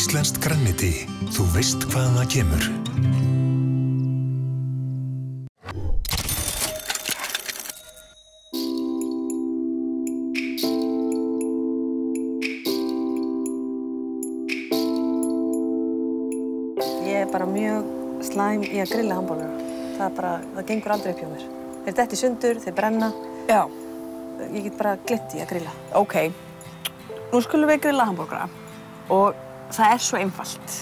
Íslenskt grænmeti. Þú veist hvaðan það kemur. Ég bara mjög slæm í að grilla hamborgara. Það gengur aldrei upp hjá mér. Þeir detti í sundur, þeir brenna. Já. Ég get bara gleymt í að grilla. Ok, nú skulum við grilla hamborgara og það svo einfalt.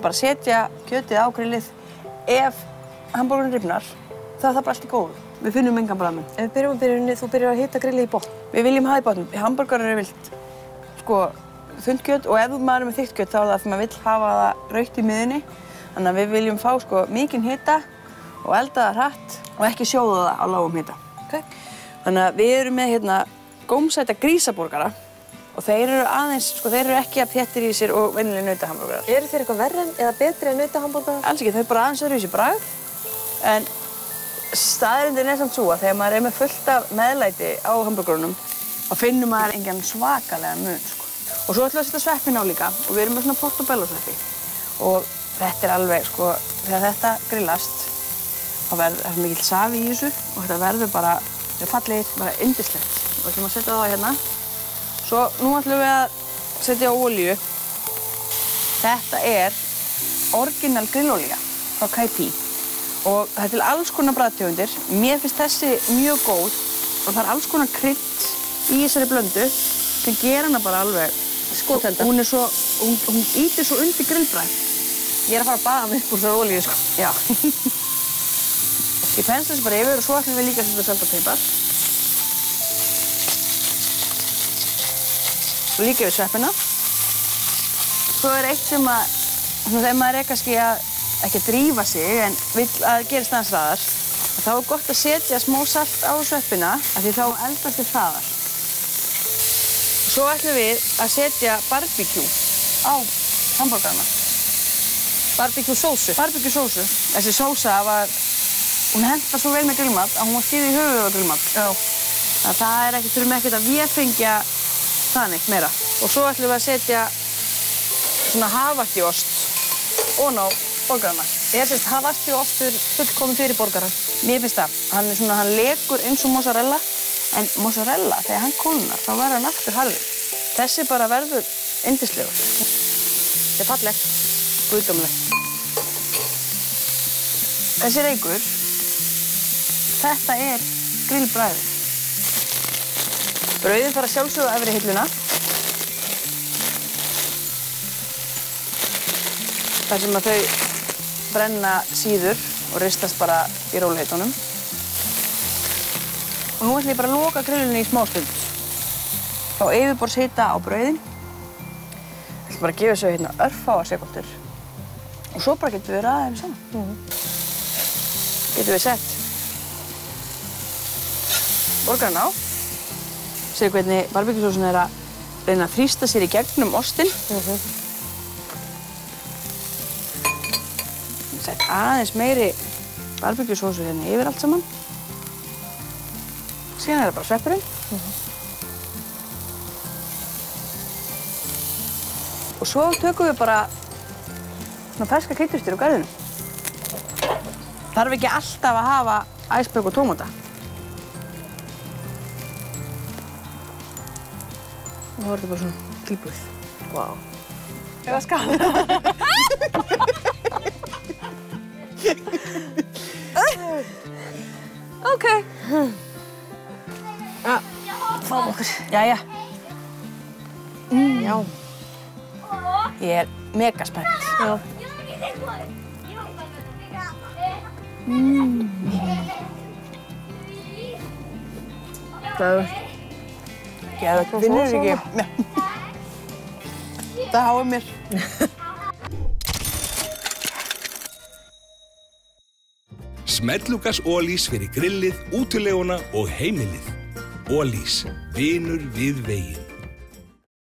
Bara setja kjötið á grillið. Ef hamborgarinn rifnar, þá það bara allt í góðu. Við finnum engan bragðmun. Ef við byrjum á byrjunni, þú byrjar að hita grillið í botn. Við viljum hafa í botn. Hamborgarar vilt, þunnt kjöt og ef maður með þykkt kjöt þá það fyrir maður vill hafa það rautt í miðunni. Þannig að við viljum fá mikinn hita og elda það hratt og ekki sjóða það á lágum hita. Okay. Þannig að við erum með gómsæta grísaborgara og þeir eru aðeins, þeir eru ekki að þéttir í sér og venjuleg nautahamborgarar. Eru þeir eitthvað verri eða betri en nautahamborgarar? Alls ekki, þau bara aðeins öðruvísi bragð. En staðreyndin samt sú að þegar maður með fullt af meðlæti á hamborgarunum þá finnur maður engan svakalega mun. Og svo ætlum við að setja sveppinn á líka og við erum með svona portobello-sveppi. Og þetta alveg, þegar þetta grillast þá verður mikill safi í þessu og þetta verður bara fallegt, bara yndislegt. Og við ætlum að setja það hérna. Svo nú ætlum við að setja á olíu. Þetta orginal grillolía frá KP. Og það til alls konar bragðtegundir. Mér finnst þessi mjög góð og það alls konar krydd í þessari blöndu sem gera hana bara alveg skothelda. Hún ýtir svo undir grillbragð. Ég að fara að baða mig upp úr þessari olíu, Já. Ég pensla þessu bara yfir og svo ætlum við líka að setja salt og pipar. Og líka yfir sveppina. Svo eitt sem þegar maður kannski ekki að drífa sig en vill að gerist aðeins hraðar, þá gott að setja smá salt á sveppina af því þá eldast þið hraðar. Svo ætlum við að setja barbecue á hamborgarana. Barbecue sósu? Barbecue sósu. Þessi sósa hún hentar svo vel með grillmat að hún var skýrð í höfuð á grillmat. Já. Það þurfum ekkert að véfengja þannig meira. Og svo ætlum við að setja svona havartiost ofan á borgarana. Havartiostur fullkominn fyrir borgaran? Mér finnst það. Hann lekur eins og mozzarella, en mozzarella, þegar hann kólnar, þá verður hann aftur harður. Þessi bara verður yndislegur. Þetta fallegt. Guðdómlegt. Þessi reykur, þetta grillbragðið. Brauðin fara sjálfsögðu á efri hilluna. Þar sem að þau brenna síður og ristast bara í rólegheitunum. Og nú ætlum ég bara að loka grillinu í smástund. Fá yfirborðshita á brauðin. Ég ætlum bara að gefa þessu örfáar sekúndur. Og svo bara getum við raðað þeim saman. Getum við sett borgarana á. Sér hvernig barbecue-sósun að reyna að þrýsta sér í gegnum ostinn. Sett aðeins meiri barbecue-sósu hérna yfir allt saman. Síðan það bara sveppurinn. Og svo tökum við bara svona ferska kryddjurtir úr garðinum. Þarf ekki alltaf að hafa æsberg og tómata. Og þá þetta bara svona tilbúið. Vá. Eða skala. Ok. Fáum okkur. Jæja. Já. Ég mega spennt. Já. Það finnur ekki. Það háir mér. Smellugas Ólís fyrir grillið, útileguna og heimilið. Ólís, vinur við veginn.